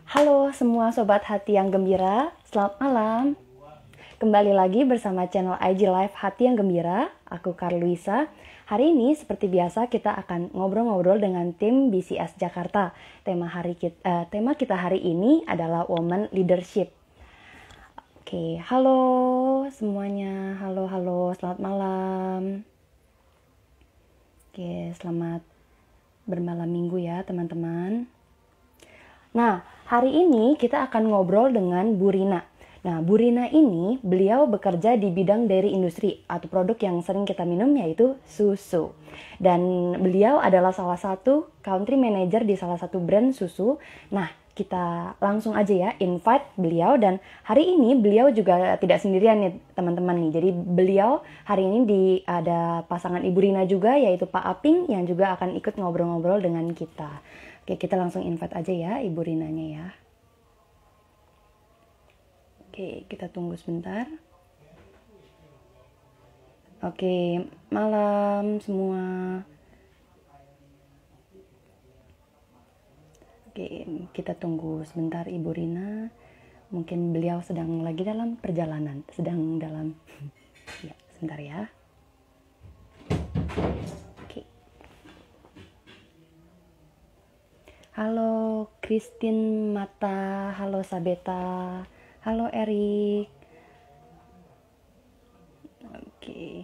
Halo semua sobat hati yang gembira, selamat malam. Kembali lagi bersama channel IG Live Hati yang Gembira, aku Karluisa. Hari ini seperti biasa kita akan ngobrol-ngobrol dengan tim BCS Jakarta. Tema kita hari ini adalah Women Leadership. Oke, halo semuanya, halo, selamat malam. Oke, selamat bermalam minggu ya teman-teman. Nah, hari ini kita akan ngobrol dengan Bu Rina. Nah, Bu Rina ini beliau bekerja di bidang dairy industri atau produk yang sering kita minum yaitu susu. Dan beliau adalah salah satu country manager di salah satu brand susu. Nah, kita langsung aja ya invite beliau, dan hari ini beliau juga tidak sendirian nih teman-teman nih. Jadi beliau hari ini ada pasangan Ibu Rina juga yaitu Pak Aping yang juga akan ikut ngobrol-ngobrol dengan kita. Oke, kita langsung invite aja ya Ibu Rinanya ya. Oke, kita tunggu sebentar. Oke, malam semua. Oke, kita tunggu sebentar Ibu Rina. Mungkin beliau sedang lagi dalam perjalanan, ya, sebentar ya. Oke. Halo Christine Mata, halo Sabeta, halo Erik. Oke.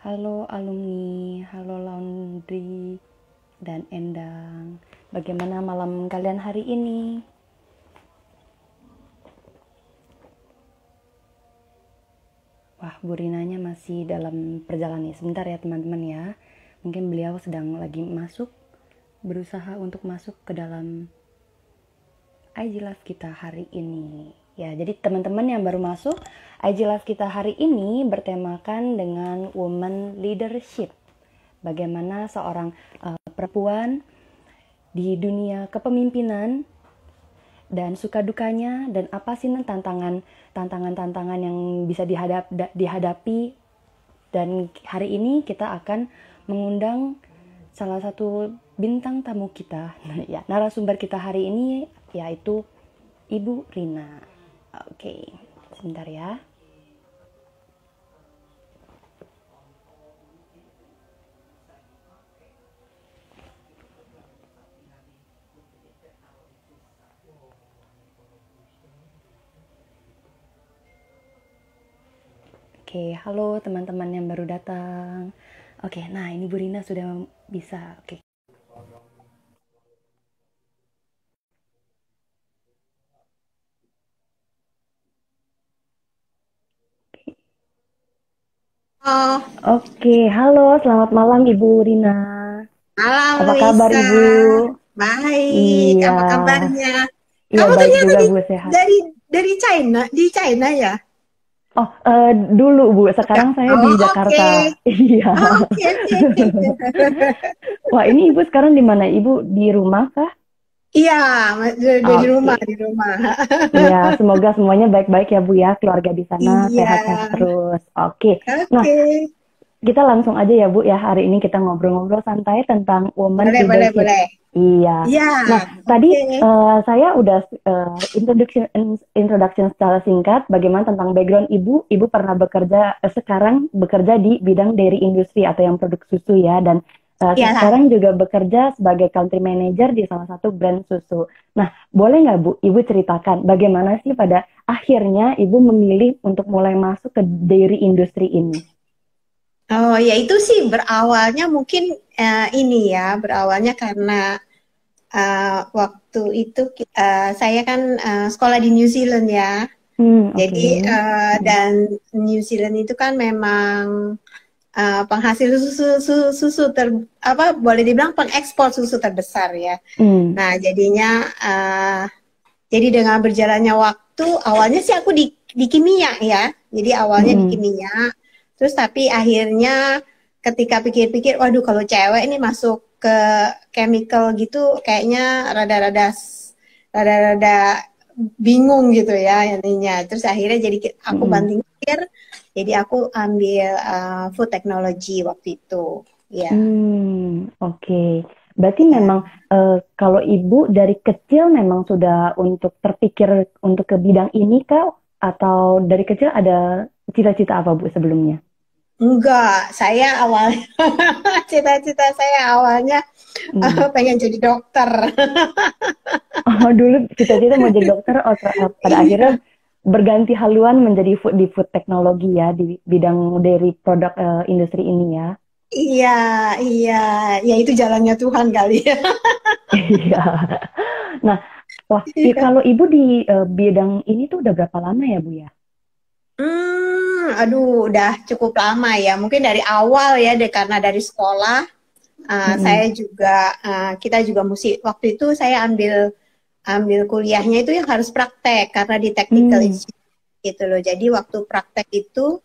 Halo alumni, halo Laundry dan Endang. Bagaimana malam kalian hari ini? Wah, Bu Rinanya masih dalam perjalanan nih. Sebentar ya teman-teman ya. Mungkin beliau sedang lagi berusaha untuk masuk ke dalam IG Live kita hari ini. Ya, jadi teman-teman yang baru masuk, IG Live kita hari ini bertemakan dengan Women Leadership. Bagaimana seorang perempuan di dunia kepemimpinan dan suka dukanya, dan apa sih tantangan yang bisa dihadapi. Dan hari ini kita akan mengundang salah satu bintang tamu kita, ya, narasumber kita hari ini yaitu Ibu Rina. Oke, sebentar ya. Oke, halo teman-teman yang baru datang. Oke, nah ini Bu Rina sudah bisa. Oke. Oh, Oke, halo, selamat malam Ibu Rina. malam Apa kabar Luisa. Ibu? Baik, Iya, apa kabarnya? iya Kamu baik ternyata juga Bu, sehat. dari China, di China ya? Oh, dulu Bu, Ya. sekarang saya di Oh, oke. Jakarta. Iya. Oh, oke, oke, oke. Wah, ini Ibu sekarang di mana? Ibu di rumah kah? Iya, di rumah, Oke. di rumah. Iya, semoga semuanya baik-baik ya Bu ya, keluarga di sana Iya, sehat-sehat terus. Oke. Nah, oke. kita langsung aja ya Bu ya, hari ini kita ngobrol-ngobrol santai tentang women Boleh, boleh, leadership. boleh. Iya. Iya, Nah, tadi oke. saya udah introduction secara singkat bagaimana tentang background Ibu. Ibu pernah sekarang bekerja di bidang dairy industry atau yang produk susu ya, dan Iya. sekarang juga bekerja sebagai country manager di salah satu brand susu. Nah, boleh nggak Bu, Ibu ceritakan bagaimana sih pada akhirnya Ibu memilih untuk mulai masuk ke dairy industry ini? Oh, ya itu sih berawalnya mungkin ini ya, berawalnya karena waktu itu saya kan sekolah di New Zealand ya. Oke. Jadi dan New Zealand itu kan memang penghasil susu apa boleh dibilang pengekspor susu terbesar ya. Hmm. Nah, jadinya jadi dengan berjalannya waktu, awalnya sih aku di kimia ya. Jadi awalnya di Hmm. kimia, terus tapi akhirnya ketika pikir-pikir, waduh kalau cewek ini masuk ke chemical gitu, kayaknya rada-rada bingung gitu ya intinya. Terus akhirnya jadi aku Hmm. banting akhir, jadi aku ambil food technology waktu itu. Ya, Oke. Berarti ya. memang kalau ibu dari kecil memang sudah untuk terpikir untuk ke bidang ini kah? Atau dari kecil ada cita-cita apa Bu sebelumnya? Enggak, saya awalnya cita-cita saya awalnya Hmm. pengen jadi dokter. Oh, dulu cita-cita mau jadi dokter, pada akhirnya Iya, berganti haluan menjadi di food teknologi ya, di bidang dari produk industri ini ya. iya, iya, ya itu jalannya Tuhan kali ya. Iya. Nah, wah, Iya. kalau ibu di bidang ini tuh udah berapa lama ya, Bu ya? Aduh, udah cukup lama ya. Mungkin dari awal ya, karena dari sekolah, saya Mm-mm. juga, kita juga mesti, waktu itu saya ambil ambil kuliahnya itu yang harus praktek, karena di technical Hmm. institute gitu loh. Jadi waktu praktek itu,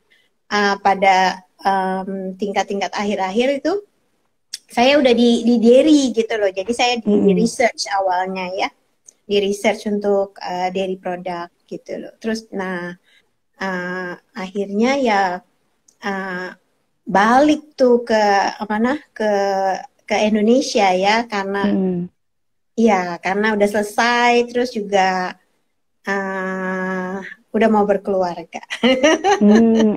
pada tingkat-tingkat akhir-akhir itu, saya udah di dairy gitu loh. Jadi saya di Mm-mm. research awalnya ya, di research untuk dairy product gitu loh. Terus, nah, akhirnya ya, uh, balik tuh ke mana, ke Indonesia ya, karena Mm-mm. karena udah selesai, terus juga uh, udah mau berkeluarga.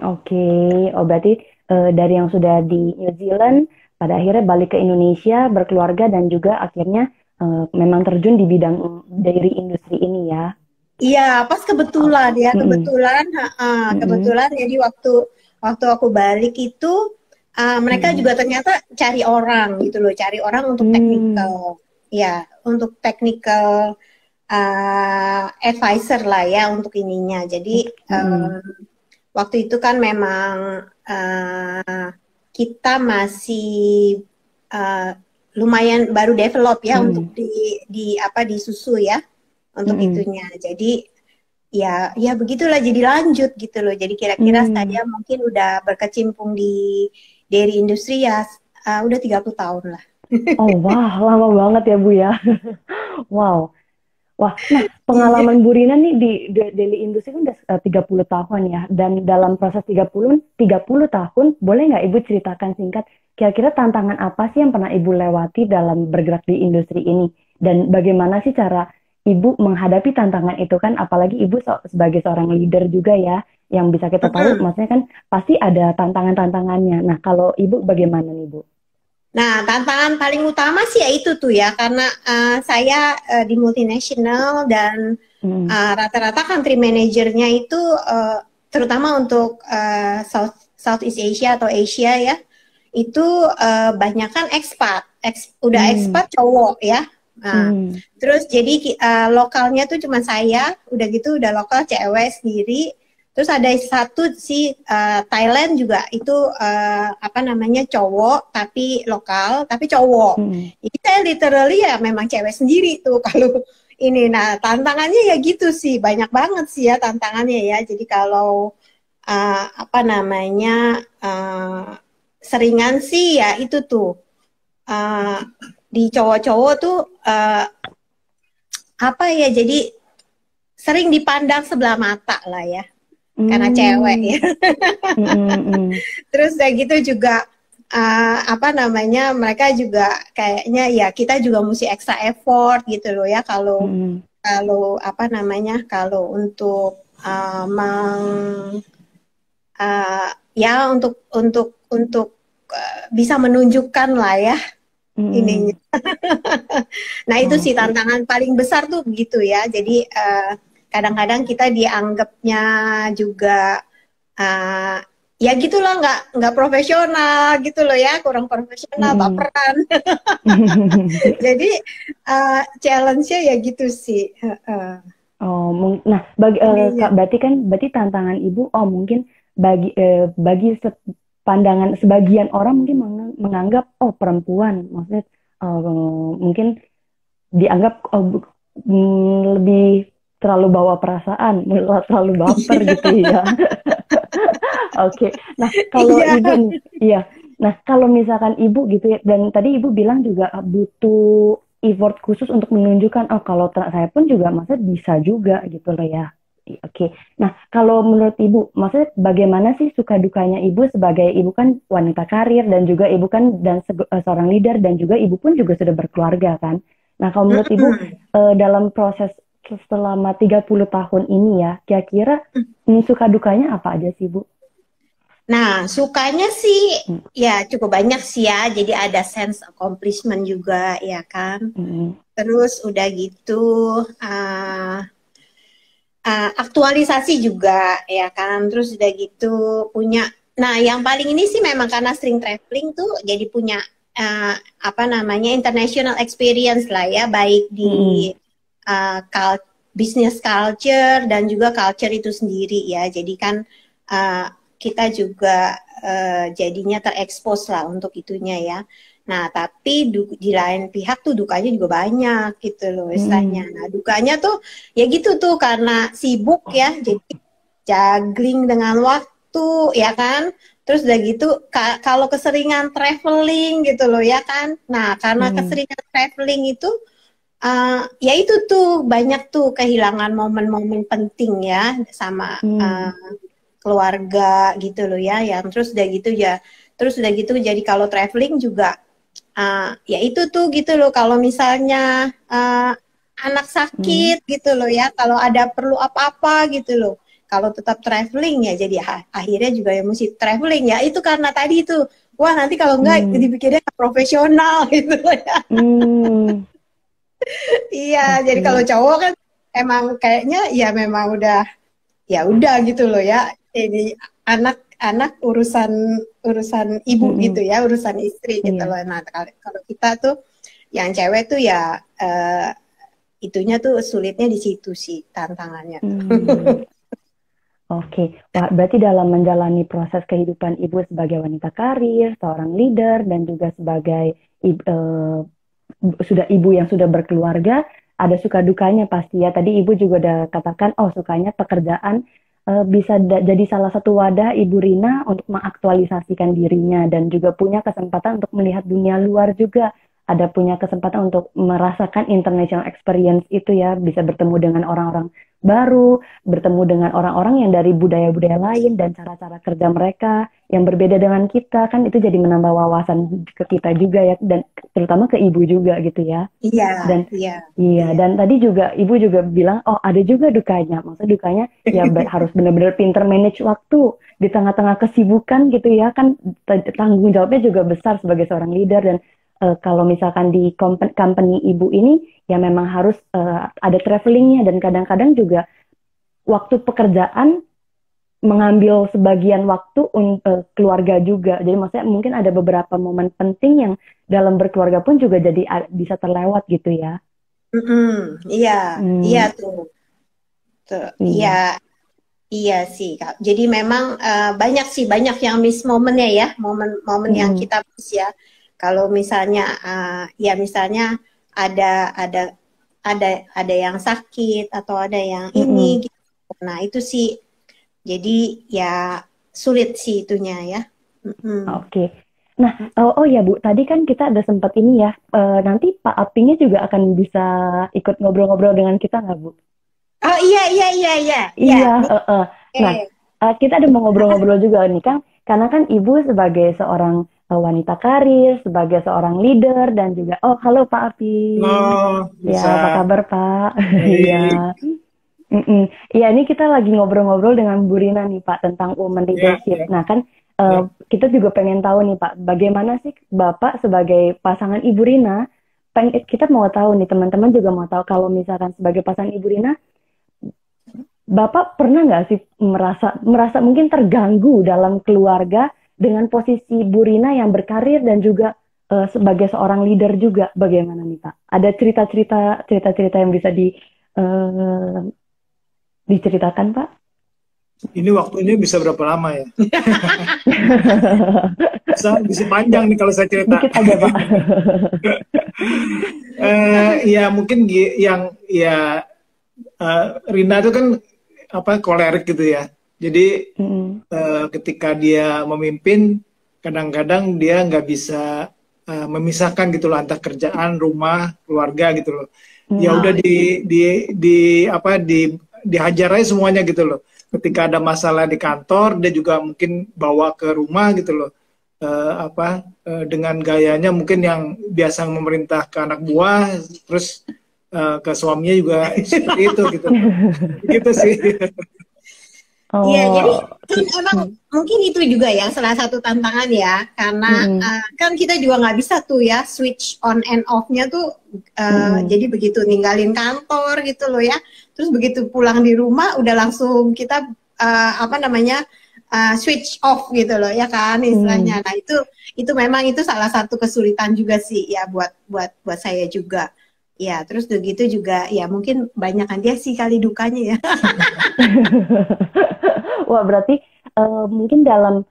Oke. Oh, berarti dari yang sudah di New Zealand, pada akhirnya balik ke Indonesia, berkeluarga, dan juga akhirnya memang terjun di bidang dairy industri ini ya. Iya, pas Oh. kebetulan ya, Mm-mm. kebetulan, Mm-mm. kebetulan. Jadi waktu waktu aku balik itu, mereka Mm-mm. juga ternyata cari orang gitu loh, cari orang untuk Hmm. technical, ya, untuk technical advisor lah ya untuk ininya. Jadi Mm-mm. waktu itu kan memang kita masih uh, lumayan baru develop ya untuk Mm-mm. di apa, di susu ya, untuk Mm-mm. itunya. Jadi ya begitulah, jadi lanjut gitu loh. Jadi kira-kira Hmm. saya mungkin udah berkecimpung di dairy industri ya, udah 30 tahun lah. Oh, wah, lama banget ya, Bu ya. Wow. Wah, nah Iya. pengalaman Bu Rina nih di daily industri kan udah 30 tahun ya. Dan dalam proses 30 tahun, boleh nggak Ibu ceritakan singkat, kira-kira tantangan apa sih yang pernah Ibu lewati dalam bergerak di industri ini? Dan bagaimana sih cara Ibu menghadapi tantangan itu kan, apalagi Ibu sebagai seorang leader juga ya, yang bisa kita tahu, Mm-mm. maksudnya kan pasti ada tantangan-tantangannya. Nah, kalau Ibu bagaimana nih, Bu? Nah, tantangan paling utama sih ya itu tuh ya, karena saya di multinational, dan Hmm. rata-rata country manajernya itu, terutama untuk Southeast Asia atau Asia ya, itu banyak kan expat, udah Hmm. expat cowok ya. Nah, Hmm. terus jadi lokalnya tuh cuma saya, udah gitu udah lokal cewek sendiri. Terus ada satu si Thailand juga itu, apa namanya, cowok tapi lokal tapi cowok. Hmm. Jadi saya literally ya memang cewek sendiri tuh kalau ini. Nah, tantangannya ya gitu sih, banyak banget sih ya tantangannya ya. Jadi kalau apa namanya, seringan sih ya itu tuh, uh, di cowok-cowok tuh, apa ya, jadi sering dipandang sebelah mata lah ya, karena cewek Hmm. ya. Hmm. Hmm. Terus kayak gitu juga, apa namanya, mereka juga kayaknya ya kita juga mesti extra effort gitu loh ya, kalau Hmm. kalau apa namanya, kalau untuk uh, meng, ya untuk bisa menunjukkan lah ya ininya. Hmm. Nah, itu sih Oke. tantangan paling besar tuh begitu ya. Jadi kadang-kadang kita dianggapnya juga, uh, ya gitulah, nggak profesional gitu loh ya, kurang profesional, Hmm. baperan. Jadi challenge-nya ya gitu sih. Oh, nah, Ininya. berarti kan berarti tantangan ibu, oh mungkin bagi pandangan sebagian orang mungkin menganggap oh perempuan, maksudnya mungkin dianggap oh, lebih terlalu bawa perasaan, terlalu baper gitu ya. Oke. Nah, kalau Iya. ibu nih, iya. Nah, kalau misalkan ibu gitu ya, dan tadi ibu bilang juga butuh effort khusus untuk menunjukkan, oh kalau saya pun juga masa bisa juga gitu loh ya. Oke. Nah, kalau menurut Ibu, maksudnya bagaimana sih suka dukanya Ibu sebagai Ibu kan wanita karir dan juga Ibu kan seorang leader dan juga Ibu pun juga sudah berkeluarga kan. Nah, kalau menurut Ibu Mm-mm. dalam proses selama 30 tahun ini ya, kira-kira suka dukanya apa aja sih Ibu? Nah, sukanya sih Mm, ya cukup banyak sih ya. Jadi ada sense accomplishment juga ya kan. mm, Terus udah gitu uh, aktualisasi juga ya kan. Terus udah gitu punya. Nah, yang paling ini sih memang karena sering traveling tuh jadi punya apa namanya international experience lah ya, baik di mm, uh, cul- business culture dan juga culture itu sendiri ya. Jadi kan uh, kita juga jadinya terekspos lah untuk itunya ya. Nah, tapi di lain pihak tuh dukanya juga banyak gitu loh istilahnya. mm, Nah, dukanya tuh ya gitu tuh karena sibuk ya, jadi juggling dengan waktu ya kan. Terus udah gitu kalau keseringan traveling gitu loh ya kan. Nah, karena mm, keseringan traveling itu ya itu tuh banyak tuh kehilangan momen-momen penting ya sama mm, keluarga gitu loh ya. Yang terus udah gitu ya. Terus udah gitu jadi kalau traveling juga ya itu tuh gitu loh kalau misalnya anak mm, sakit gitu loh ya, kalau ada perlu apa-apa gitu loh, kalau tetap traveling ya jadi akhirnya juga ya mesti traveling ya itu karena tadi itu wah nanti kalau enggak mm, dipikirnya nggak profesional gitu loh ya. mm. Iya, jadi kalau Oke. cowok kan emang kayaknya ya memang udah gitu loh ya, ini anak-anak urusan urusan ibu gitu Mm-mm. ya, urusan istri gitu loh. Iya. Nah, kalau kita tuh yang cewek tuh ya itunya tuh sulitnya di situ sih tantangannya tuh. Hmm. Oke, wah, berarti dalam menjalani proses kehidupan ibu sebagai wanita karir, seorang leader, dan juga sebagai sudah ibu yang sudah berkeluarga, ada suka dukanya pasti ya. Tadi ibu juga udah katakan, oh sukanya pekerjaan bisa jadi salah satu wadah ibu Rina untuk mengaktualisasikan dirinya dan juga punya kesempatan untuk melihat dunia luar juga. Ada punya kesempatan untuk merasakan international experience itu ya, bisa bertemu dengan orang-orang baru, bertemu dengan orang-orang yang dari budaya-budaya lain dan cara-cara kerja mereka yang berbeda dengan kita kan itu jadi menambah wawasan ke kita juga ya dan terutama ke ibu juga gitu ya. Iya, Dan iya, iya, iya. dan tadi juga ibu juga bilang, oh ada juga dukanya. Maksudnya dukanya ya harus benar-benar pinter manage waktu di tengah-tengah kesibukan gitu ya. Kan tanggung jawabnya juga besar sebagai seorang leader dan kalau misalkan di company ibu ini ya memang harus ada travelingnya dan kadang-kadang juga waktu pekerjaan mengambil sebagian waktu untuk keluarga juga. Jadi maksudnya mungkin ada beberapa momen penting yang dalam berkeluarga pun juga jadi bisa terlewat gitu ya. Mm-mm, iya, iya Hmm, tuh, iya, iya. iya sih, Kak. Jadi memang banyak yang miss momennya ya, momen-momen yang Mm-mm, kita miss ya. Kalau misalnya ya misalnya ada ada ada ada yang sakit atau ada yang ini mm-mm. gitu. Nah, itu sih jadi ya sulit sih itunya ya. Mm-mm. Oke. Nah, oh ya Bu, tadi kan kita ada sempat ini ya. Nanti Pak Apinya juga akan bisa ikut ngobrol-ngobrol dengan kita nggak Bu? Oh iya iya iya iya iya. Iya. Nih, Nah, eh. kita ada mau ngobrol-ngobrol juga nih kan, karena kan Ibu sebagai seorang wanita karir, sebagai seorang leader dan juga, oh halo Pak Apin. Halo, Ya, bisa apa kabar Pak? Iya. baik. Mm-mm. Iya, ini kita lagi ngobrol-ngobrol dengan Bu Rina nih Pak tentang women Ya, leadership. ya, Nah kan ya. kita juga pengen tahu nih Pak, bagaimana sih Bapak sebagai pasangan Ibu Rina? Kita mau tahu nih teman-teman juga mau tahu kalau misalkan sebagai pasangan Ibu Rina, Bapak pernah nggak sih merasa merasa mungkin terganggu dalam keluarga dengan posisi Bu Rina yang berkarir dan juga sebagai seorang leader juga? Bagaimana nih Pak? Ada cerita-cerita yang bisa eh, diceritakan Pak? Ini waktunya bisa berapa lama ya? Bisa panjang nih kalau saya cerita. Dikit aja Pak. Ya mungkin yang ya Rina itu kan apa kolerik gitu ya. Jadi Mm, ketika dia memimpin, kadang-kadang dia nggak bisa memisahkan gitu loh antara kerjaan, rumah, keluarga gitu loh. Ya udah mm, di apa dihajar aja semuanya gitu loh. Ketika ada masalah di kantor, dia juga mungkin bawa ke rumah gitu loh. Dengan gayanya mungkin yang biasa memerintah ke anak buah, terus ke suaminya juga seperti itu gitu. Gitu sih. Iya, jadi Oh, kan emang mungkin itu juga ya salah satu tantangan ya, karena kan kita juga nggak bisa tuh ya switch on and off-nya tuh, jadi begitu ninggalin kantor gitu loh ya, terus begitu pulang di rumah udah langsung kita switch off gitu loh ya kan istilahnya. Nah itu memang itu salah satu kesulitan juga sih ya buat saya juga. Ya, terus begitu juga ya mungkin banyak aja sih kali dukanya ya. wah berarti mungkin dalam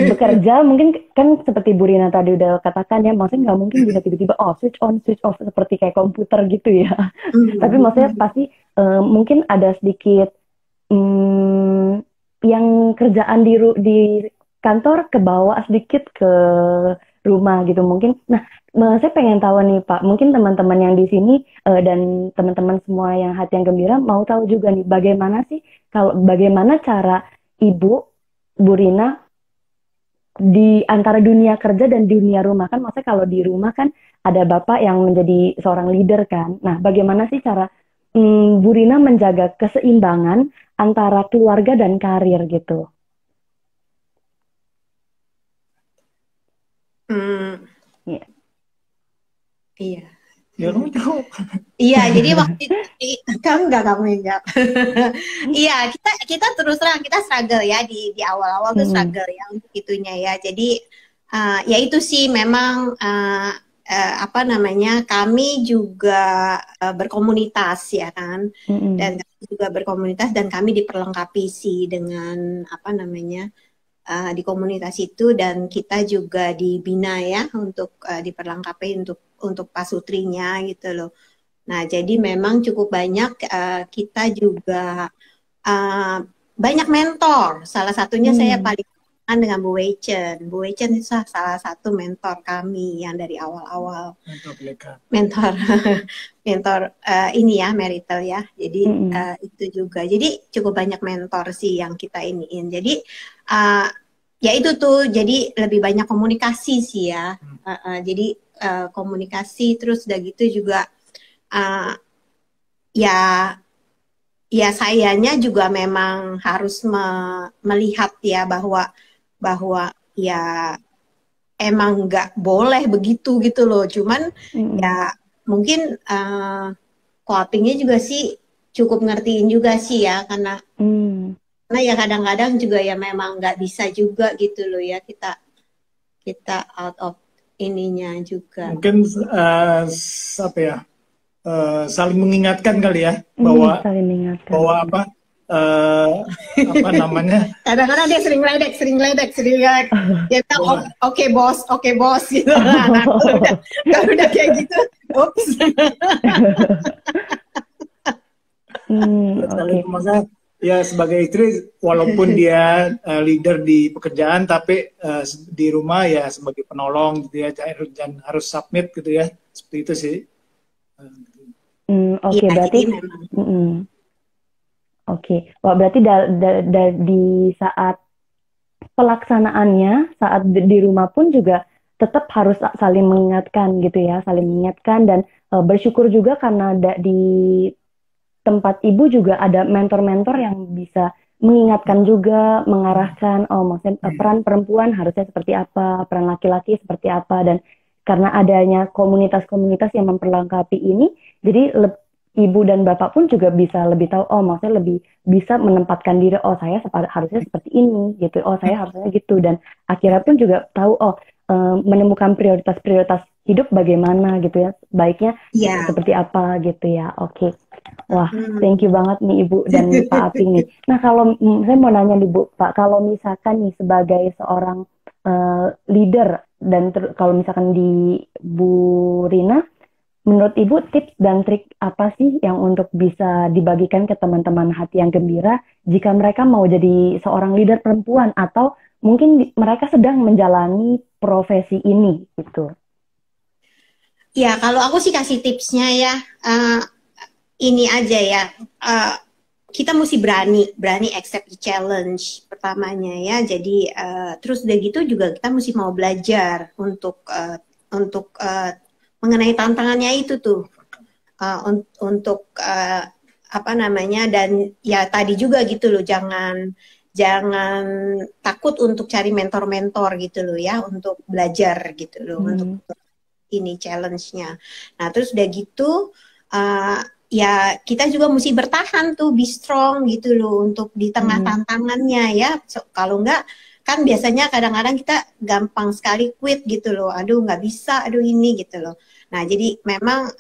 bekerja mungkin kan seperti Bu Rina tadi udah katakan ya, maksudnya nggak mungkin bisa tiba-tiba switch on switch off seperti kayak komputer gitu ya. Tapi maksudnya pasti mungkin ada sedikit yang kerjaan di kantor ke bawah sedikit ke rumah gitu mungkin. Nah, saya pengen tahu nih Pak, mungkin teman-teman yang di sini dan teman-teman semua yang hati yang gembira mau tahu juga nih bagaimana cara Ibu Bu Rina di antara dunia kerja dan dunia rumah. Kan maksudnya kalau di rumah kan ada Bapak yang menjadi seorang leader kan. Nah, bagaimana sih cara Bu Rina menjaga keseimbangan antara keluarga dan karir gitu? Iya. Iya. Ya kamu jawab. Iya, jadi waktu itu kamu enggak. Iya, kita terus terang kita struggle ya di awal-awal tuh struggle ya untuk itunya ya. Jadi ya itu sih memang kami juga berkomunitas ya kan, dan kami juga berkomunitas dan kami diperlengkapi sih dengan di komunitas itu, dan kita juga dibina ya untuk diperlengkapi untuk pasutrinya gitu loh. Nah, jadi memang cukup banyak kita juga banyak mentor. Salah satunya saya paling kenal dengan Bu Weichen. Bu Weichen itu salah satu mentor kami yang dari awal-awal. Mentor ini ya, marital ya. Jadi itu juga. Jadi cukup banyak mentor sih yang kita iniin. Jadi ya itu tuh. Jadi lebih banyak komunikasi sih ya. Jadi komunikasi, terus udah gitu juga ya sayanya juga memang harus melihat ya bahwa ya emang nggak boleh begitu gitu loh. Cuman ya mungkin co-opingnya juga sih cukup ngertiin juga sih ya, karena ya kadang-kadang juga ya memang nggak bisa juga gitu loh ya, kita out of ininya juga. Mungkin saling mengingatkan kali ya, bahwa kadang-kadang dia sering ledek dia bilang oke bos gitu. Nah, kalau udah kayak gitu ups. Maka ya sebagai istri, walaupun dia leader di pekerjaan, tapi di rumah ya sebagai penolong gitu ya, dan harus submit gitu ya, seperti itu sih. Oke, berarti wah, berarti di saat pelaksanaannya, saat di rumah pun juga tetap harus saling mengingatkan gitu ya, dan bersyukur juga karena di tempat Ibu juga ada mentor-mentor yang bisa mengingatkan juga, mengarahkan, maksudnya peran perempuan harusnya seperti apa, peran laki-laki seperti apa, dan karena adanya komunitas-komunitas yang memperlengkapi ini, jadi Ibu dan Bapak pun juga bisa lebih tahu, maksudnya lebih bisa menempatkan diri, saya harusnya seperti ini gitu, saya harusnya gitu, dan akhirnya pun juga tahu, menemukan prioritas-prioritas hidup bagaimana gitu ya, baiknya seperti apa gitu ya. Oke. Wah, thank you banget nih Ibu dan Pak Aping nih. Nah, kalau saya mau nanya nih Bu, Pak, kalau misalkan nih sebagai seorang leader, dan kalau misalkan di Bu Rina, menurut Ibu tips dan trik apa sih yang untuk bisa dibagikan ke teman-teman hati yang gembira jika mereka mau jadi seorang leader perempuan, atau mungkin mereka sedang menjalani profesi ini gitu? Ya, kalau aku sih kasih tipsnya ya, ini aja ya, kita mesti berani accept the challenge pertamanya ya. Jadi terus udah gitu juga kita mesti mau belajar untuk mengenai tantangannya itu tuh, untuk apa namanya, dan ya tadi juga gitu loh, jangan takut untuk cari mentor-mentor gitu loh ya, untuk belajar gitu loh, untuk ini challenge-nya. Nah terus udah gitu ya kita juga mesti bertahan tuh, be strong gitu loh untuk di tengah tantangannya ya. Kalau enggak kan biasanya kadang-kadang kita gampang sekali quit gitu loh, aduh nggak bisa, aduh ini gitu loh. Nah jadi memang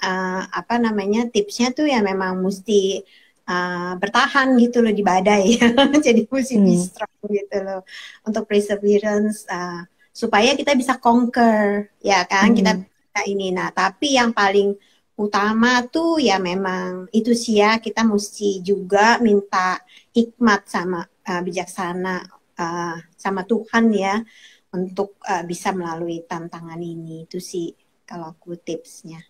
apa namanya, tipsnya tuh ya memang mesti bertahan gitu loh di badai ya. Jadi mesti be strong gitu loh untuk perseverance, supaya kita bisa conquer ya kan, kita ini. Nah tapi yang paling utama tuh ya memang itu sih ya, kita mesti juga minta hikmat sama bijaksana sama Tuhan ya, untuk bisa melalui tantangan ini. Itu sih kalau aku tipsnya.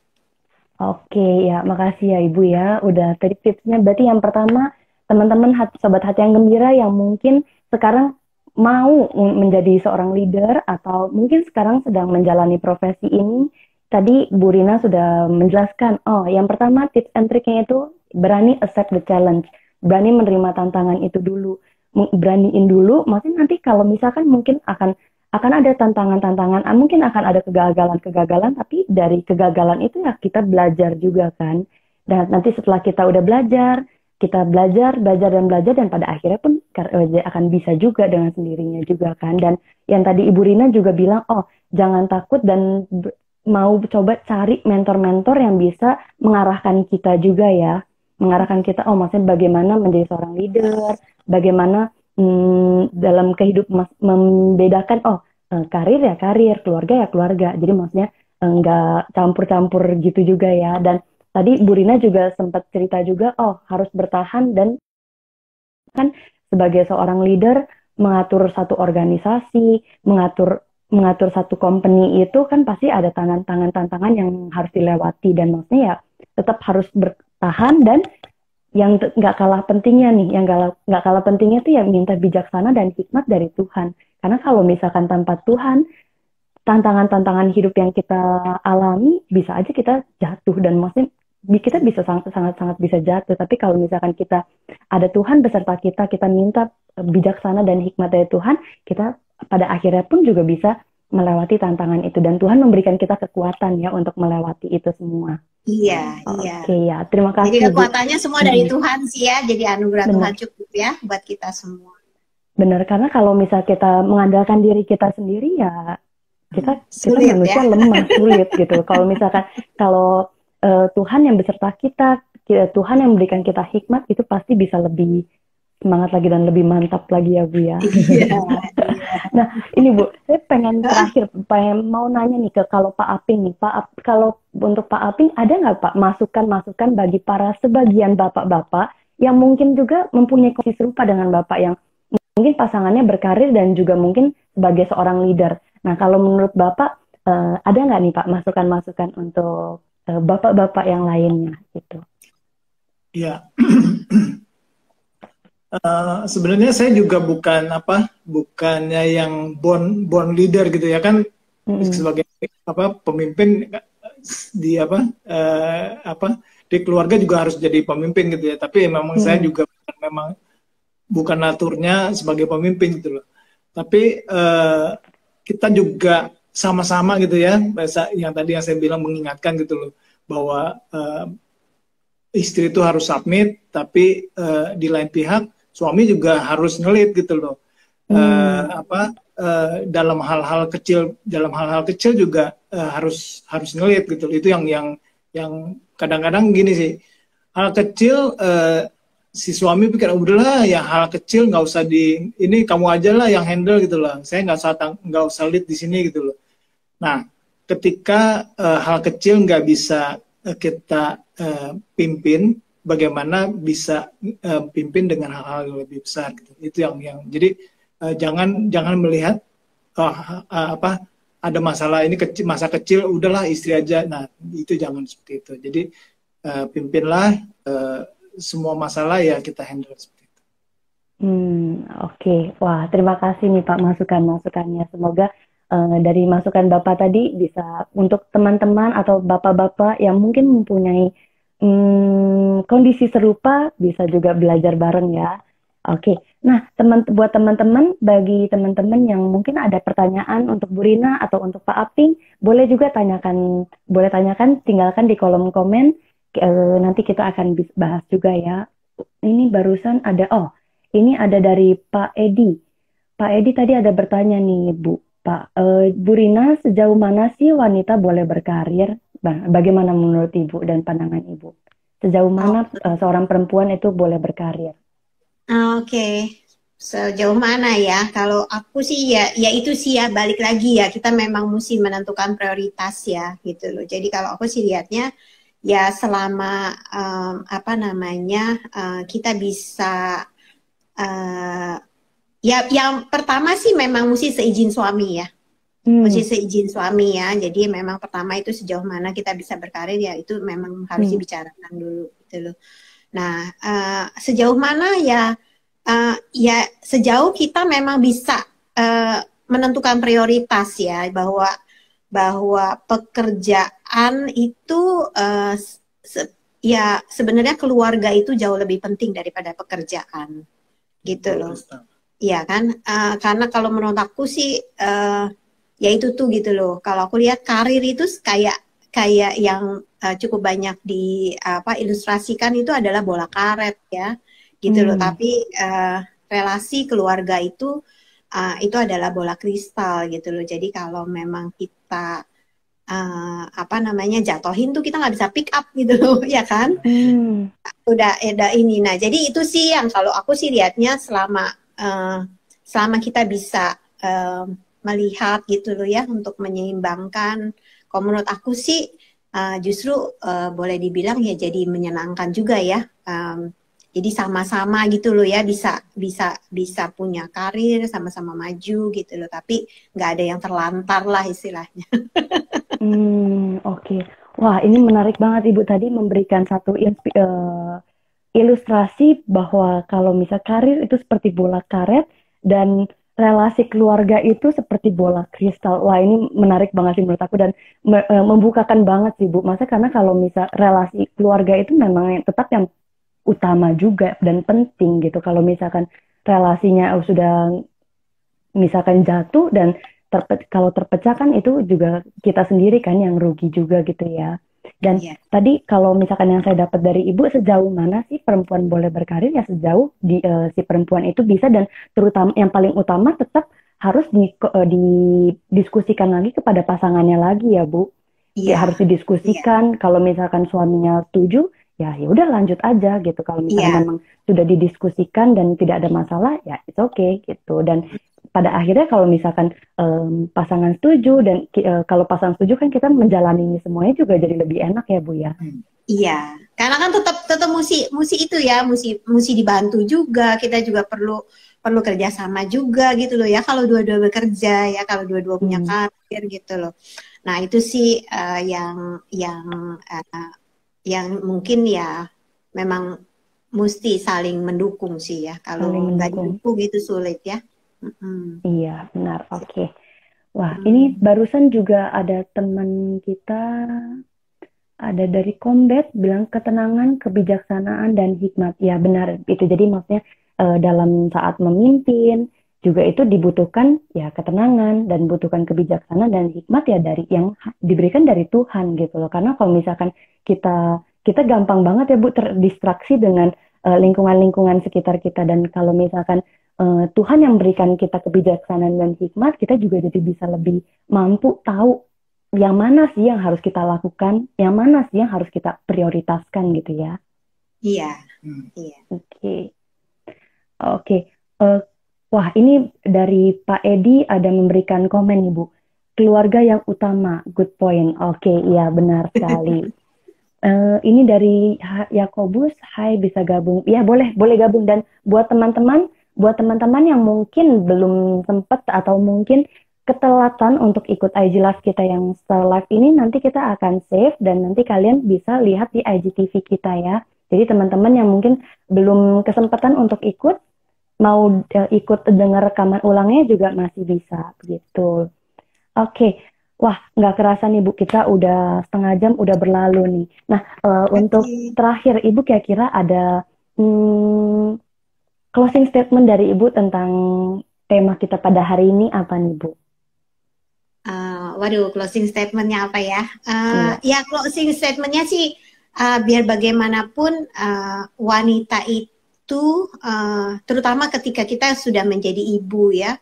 Oke, ya makasih ya Ibu ya, udah tadi tipsnya. Berarti yang pertama, teman-teman sobat hati yang gembira yang mungkin sekarang mau menjadi seorang leader atau mungkin sekarang sedang menjalani profesi ini, tadi Bu Rina sudah menjelaskan, yang pertama tips and triknya itu berani accept the challenge, berani menerima tantangan itu dulu, beraniin dulu, maksudnya nanti kalau misalkan mungkin akan ada tantangan-tantangan, mungkin akan ada kegagalan-kegagalan, tapi dari kegagalan itu ya kita belajar juga kan, dan nanti setelah kita udah belajar, kita belajar dan pada akhirnya pun akan bisa juga dengan sendirinya juga kan. Dan yang tadi Ibu Rina juga bilang, jangan takut dan mau coba cari mentor-mentor yang bisa mengarahkan kita juga ya, mengarahkan kita, maksudnya bagaimana menjadi seorang leader, bagaimana dalam kehidupan membedakan, karir ya karir, keluarga ya keluarga, jadi maksudnya nggak campur-campur gitu juga ya. Dan tadi Bu Rina juga sempat cerita juga, harus bertahan, dan kan sebagai seorang leader mengatur satu organisasi, mengatur satu company itu kan pasti ada tantangan yang harus dilewati, dan maksudnya ya tetap harus bertahan. Dan yang nggak kalah pentingnya nih, yang nggak kalah pentingnya tuh ya minta bijaksana dan hikmat dari Tuhan. Karena kalau misalkan tanpa Tuhan, tantangan-tantangan hidup yang kita alami bisa aja kita jatuh, dan maksudnya kita bisa sangat bisa jatuh. Tapi kalau misalkan kita ada Tuhan beserta kita, kita minta bijaksana dan hikmat dari Tuhan, kita pada akhirnya pun juga bisa melewati tantangan itu, dan Tuhan memberikan kita kekuatan ya untuk melewati itu semua. Iya. Oke ya, terima kasih. Jadi kekuatannya semua dari Tuhan sih ya, jadi anugerah Tuhan cukup ya buat kita semua. Benar, karena kalau misal kita mengandalkan diri kita sendiri ya kita sulit, manusia lemah, sulit gitu. Kalau misalkan Tuhan yang beserta kita, Tuhan yang memberikan kita hikmat, itu pasti bisa lebih semangat lagi dan lebih mantap lagi ya Bu ya. Nah ini Bu, saya pengen mau nanya nih kalau Pak Aping nih, kalau untuk Pak Aping ada nggak Pak masukan bagi sebagian bapak-bapak yang mungkin juga mempunyai kondisi serupa dengan Bapak, yang mungkin pasangannya berkarir dan juga mungkin sebagai seorang leader. Nah kalau menurut Bapak ada nggak nih Pak masukan-masukan untuk bapak-bapak yang lainnya gitu? Ya. Sebenarnya saya juga bukannya yang born leader gitu ya kan, sebagai pemimpin di di keluarga juga harus jadi pemimpin gitu ya, tapi memang saya juga memang bukan naturnya sebagai pemimpin gitu loh, tapi kita juga sama-sama gitu ya, yang tadi yang saya bilang mengingatkan gitu loh, bahwa istri itu harus submit, tapi di lain pihak suami juga harus ngelit gitu loh. Dalam hal-hal kecil juga harus ngelit gitu. Itu yang kadang-kadang gini sih, hal kecil si suami pikir udahlah ya hal kecil nggak usah ini kamu aja lah yang handle gitu loh. Saya nggak usah lead di sini gitu loh. Nah, ketika hal kecil nggak bisa kita pimpin, bagaimana bisa pimpin dengan hal-hal yang lebih besar gitu. Itu yang jadi jangan melihat ada masalah ini masa kecil udahlah istri aja. Nah, itu jangan seperti itu. Jadi pimpinlah semua masalah ya kita handle seperti itu. Oke. Wah, terima kasih nih Pak masukan-masukannya. Semoga dari masukan Bapak tadi bisa untuk teman-teman atau bapak-bapak yang mungkin mempunyai kondisi serupa bisa juga belajar bareng ya. Oke. Nah, buat teman-teman, bagi teman-teman yang mungkin ada pertanyaan untuk Bu Rina atau untuk Pak Aping, boleh juga tanyakan, tinggalkan di kolom komen. Nanti kita akan bahas juga ya. Ini barusan ini ada dari Pak Edi. Pak Edi tadi ada bertanya nih, Bu. Bu Rina, sejauh mana sih wanita boleh berkarir? Bagaimana menurut Ibu dan pandangan Ibu? Sejauh mana seorang perempuan itu boleh berkarir? Oke. Sejauh mana ya? Kalau aku sih ya itu sih ya, balik lagi ya, kita memang mesti menentukan prioritas ya gitu loh. Jadi kalau aku sih lihatnya ya selama kita bisa ya yang pertama sih memang mesti seizin suami ya. Mesti seizin suami ya. Jadi memang pertama itu sejauh mana kita bisa berkarir ya itu memang harus dibicarakan dulu gitu loh. Nah, sejauh mana ya sejauh kita memang bisa menentukan prioritas ya, bahwa pekerjaan itu ya sebenarnya keluarga itu jauh lebih penting daripada pekerjaan gitu loh. Iya kan? Karena kalau menurut aku sih ya itu tuh gitu loh. Kalau aku lihat karir itu kayak yang cukup banyak ilustrasikan itu adalah bola karet ya gitu loh. Tapi relasi keluarga itu adalah bola kristal gitu loh. Jadi kalau memang kita jatohin tuh kita nggak bisa pick up gitu loh, ya kan? Udah ini. Nah, jadi itu sih yang kalau aku sih lihatnya selama kita bisa melihat gitu loh ya untuk menyeimbangkan. Kalau menurut aku sih justru boleh dibilang ya jadi menyenangkan juga ya. Jadi sama-sama gitu loh ya bisa punya karir, sama-sama maju gitu loh. Tapi nggak ada yang terlantar lah istilahnya. Oke. Wah, ini menarik banget Ibu tadi memberikan satu ilustrasi bahwa kalau misal karir itu seperti bola karet dan relasi keluarga itu seperti bola kristal. Wah, ini menarik banget sih menurut aku dan membukakan banget sih Bu. Maksudnya karena kalau misal relasi keluarga itu memang tetap yang utama juga dan penting gitu. Kalau misalkan relasinya sudah misalkan jatuh dan kalau terpecah kan itu juga kita sendiri kan yang rugi juga gitu ya. Dan tadi kalau misalkan yang saya dapat dari Ibu, sejauh mana sih perempuan boleh berkarir ya sejauh si perempuan itu bisa, dan terutama yang paling utama tetap harus didiskusikan lagi kepada pasangannya lagi ya Bu. Ya harus didiskusikan. Kalau misalkan suaminya setuju ya udah lanjut aja gitu. Kalau misalkan memang sudah didiskusikan dan tidak ada masalah ya it's okay gitu. Dan pada akhirnya kalau misalkan pasangan setuju dan kalau pasangan setuju kan kita menjalani ini semuanya juga jadi lebih enak ya Bu ya. Iya, karena kan tetap mesti itu ya, mesti dibantu juga. Kita juga perlu kerjasama juga gitu loh ya. Kalau dua-dua bekerja ya, kalau dua-dua punya karir gitu loh. Nah itu sih yang mungkin ya memang mesti saling mendukung sih ya. Kalau nggak didukung itu sulit ya. Iya, benar. Oke. Wah, ini barusan juga ada teman kita, ada dari Combat, bilang ketenangan, kebijaksanaan, dan hikmat. Ya, benar. Itu jadi maksudnya dalam saat memimpin, juga itu dibutuhkan ya ketenangan, dan butuhkan kebijaksanaan dan hikmat ya dari yang diberikan dari Tuhan gitu loh. Karena kalau misalkan kita gampang banget ya Bu terdistraksi dengan lingkungan-lingkungan sekitar kita, dan kalau misalkan Tuhan yang berikan kita kebijaksanaan dan hikmat, kita juga jadi bisa lebih mampu tahu yang mana sih yang harus kita lakukan, yang mana sih yang harus kita prioritaskan gitu ya. Iya. Oke. Wah, ini dari Pak Edi ada memberikan komen nih Bu. Keluarga yang utama, good point. Oke, iya benar sekali. Ini dari Yakobus, hai bisa gabung. Ya boleh gabung. Dan buat teman-teman yang mungkin belum sempat atau mungkin ketelatan untuk ikut IG Live kita yang setelah live ini, nanti kita akan save dan nanti kalian bisa lihat di IGTV kita ya. Jadi teman-teman yang mungkin belum kesempatan untuk ikut, mau ikut dengar rekaman ulangnya juga masih bisa begitu. Oke. Wah, nggak kerasa nih Bu, kita udah setengah jam udah berlalu nih. Nah, untuk terakhir Ibu kira-kira ada closing statement dari Ibu tentang tema kita pada hari ini apa nih Bu? Waduh, closing statementnya apa ya? Ya closing statementnya sih biar bagaimanapun wanita itu terutama ketika kita sudah menjadi ibu ya,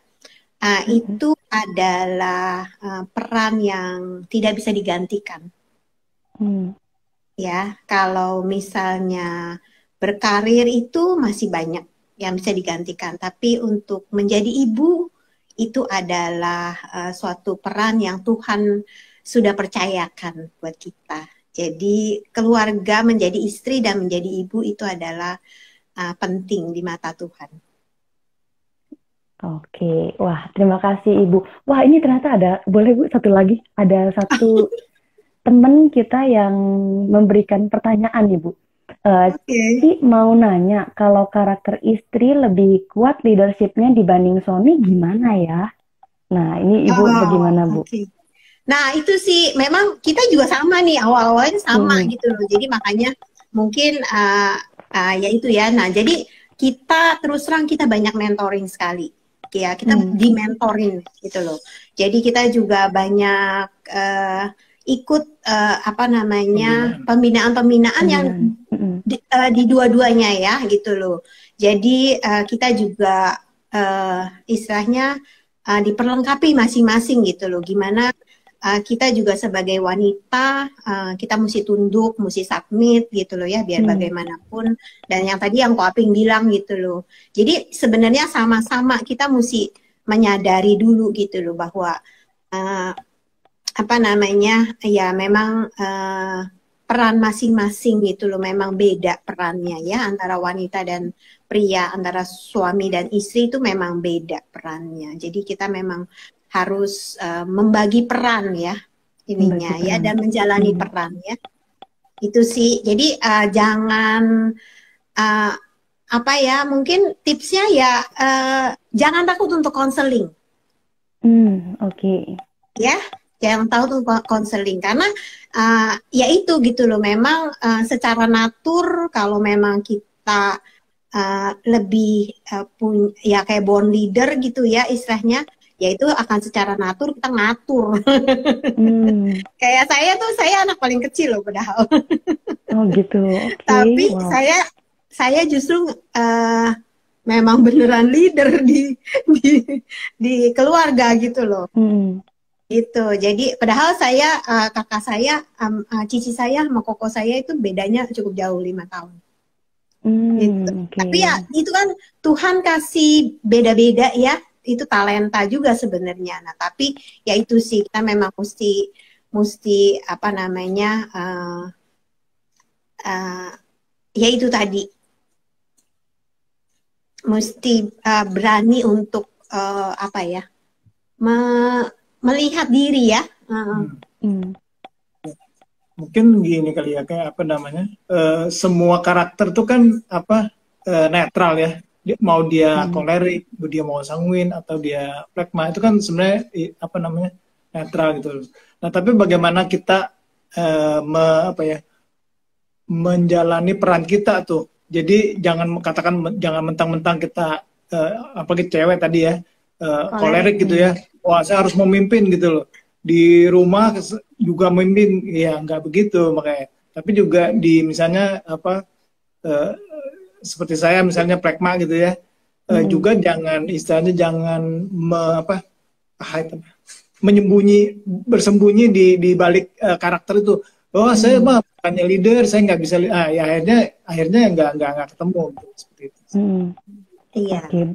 itu adalah peran yang tidak bisa digantikan. Ya, kalau misalnya berkarir itu masih banyak yang bisa digantikan, tapi untuk menjadi ibu itu adalah suatu peran yang Tuhan sudah percayakan buat kita. Jadi keluarga menjadi istri dan menjadi ibu itu adalah penting di mata Tuhan. Oke, wah terima kasih Ibu. Wah ini ternyata ada, boleh Bu satu lagi, ada satu teman kita yang memberikan pertanyaan Ibu. Ci mau nanya, kalau karakter istri lebih kuat leadershipnya dibanding suami gimana ya? Nah ini Ibu bagaimana Bu? Nah itu sih memang kita juga sama nih, awal-awalnya sama gitu loh. Jadi makanya mungkin ya itu ya. Nah jadi kita terus terang kita banyak mentoring sekali. Ya kita di-mentoring gitu loh. Jadi kita juga banyak ikut apa namanya pembinaan-pembinaan yang di dua-duanya ya gitu loh. Jadi kita juga istilahnya diperlengkapi masing-masing gitu loh. Gimana kita juga sebagai wanita kita mesti tunduk, mesti submit gitu loh ya, biar bagaimanapun. Dan yang tadi yang Ko Aping bilang gitu loh. Jadi sebenarnya sama-sama kita mesti menyadari dulu gitu loh bahwa apa namanya ya memang peran masing-masing gitu loh, memang beda perannya ya antara wanita dan pria, antara suami dan istri itu memang beda perannya. Jadi kita memang harus membagi peran ya ininya ya, dan menjalani peran ya. Itu sih. Jadi jangan apa ya, mungkin tipsnya ya jangan takut untuk konseling. Oke. Ya, jangan takut untuk konseling karena ya itu gitu loh. Memang secara natur kalau memang kita lebih punya ya kayak born leader gitu ya istilahnya, yaitu akan secara natur kita ngatur. Kayak saya anak paling kecil loh padahal. Oh gitu. Okay. Tapi saya justru memang beneran leader di keluarga gitu loh. Gitu. Jadi padahal saya kakak saya, cici saya sama koko saya itu bedanya cukup jauh 5 tahun. Gitu. Okay. Tapi ya itu kan Tuhan kasih beda-beda ya. Itu talenta juga sebenarnya. Nah, tapi ya itu sih kita memang mesti apa namanya ya itu tadi mesti berani untuk apa ya melihat diri ya. Mungkin gini kali ya, kayak apa namanya semua karakter tuh kan apa netral ya. Mau dia kolerik, dia mau sanguin, atau dia plekma, itu kan sebenarnya apa namanya netral gitu. Nah tapi bagaimana kita menjalani peran kita tuh. Jadi jangan jangan mentang-mentang kita apalagi cewek tadi ya kolerik gitu ya. Wah saya harus memimpin gitu loh. Di rumah juga memimpin, ya nggak begitu makanya. Tapi juga di misalnya apa seperti saya misalnya plekma gitu ya, juga jangan istilahnya jangan bersembunyi di balik karakter itu. Oh saya mah bukannya leader, saya nggak bisa. Ya akhirnya nggak ketemu seperti itu. Iya. Okay.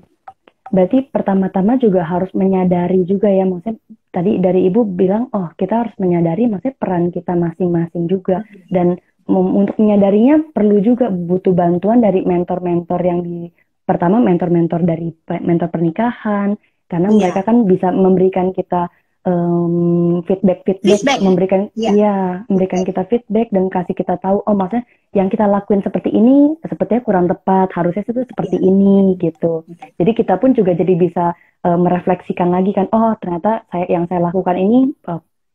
Berarti pertama-tama juga harus menyadari juga ya, maksudnya tadi dari Ibu bilang, oh kita harus menyadari maksudnya peran kita masing-masing juga, dan untuk menyadarinya perlu juga butuh bantuan dari mentor-mentor yang pertama mentor-mentor dari mentor pernikahan, karena mereka kan bisa memberikan kita feedback. Memberikan memberikan kita feedback dan kasih kita tahu, oh maksudnya yang kita lakuin seperti ini sepertinya kurang tepat, harusnya itu seperti ini gitu. Jadi kita pun juga jadi bisa merefleksikan lagi kan, oh ternyata yang saya lakukan ini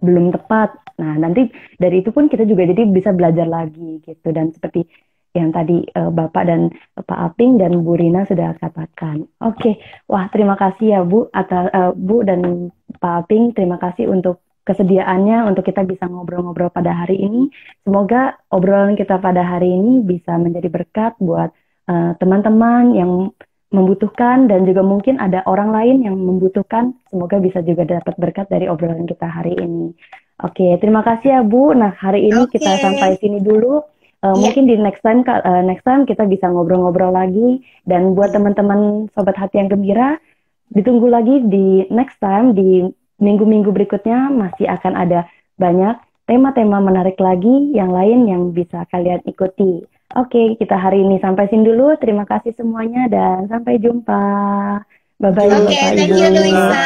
belum tepat. Nah nanti dari itu pun kita juga jadi bisa belajar lagi gitu. Dan seperti yang tadi Bapak dan Pak Aping dan Bu Rina sudah katakan. Oke, wah terima kasih ya Bu atas Bu dan Pak Aping, terima kasih untuk kesediaannya untuk kita bisa ngobrol-ngobrol pada hari ini. Semoga obrolan kita pada hari ini bisa menjadi berkat buat teman-teman yang membutuhkan dan juga mungkin ada orang lain yang membutuhkan. Semoga bisa juga dapat berkat dari obrolan kita hari ini. Oke, terima kasih ya Bu. Nah, hari ini kita sampai sini dulu. Mungkin di next time kita bisa ngobrol-ngobrol lagi. Dan buat teman-teman Sobat Hati yang Gembira, ditunggu lagi di next time, di minggu-minggu berikutnya masih akan ada banyak tema-tema menarik lagi yang lain yang bisa kalian ikuti. Oke, kita hari ini sampai sini dulu. Terima kasih semuanya dan sampai jumpa. Bye-bye Bapak Ibu. Thank you Luisa.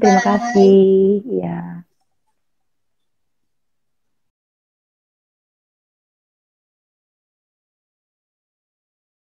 Terima kasih. Ya.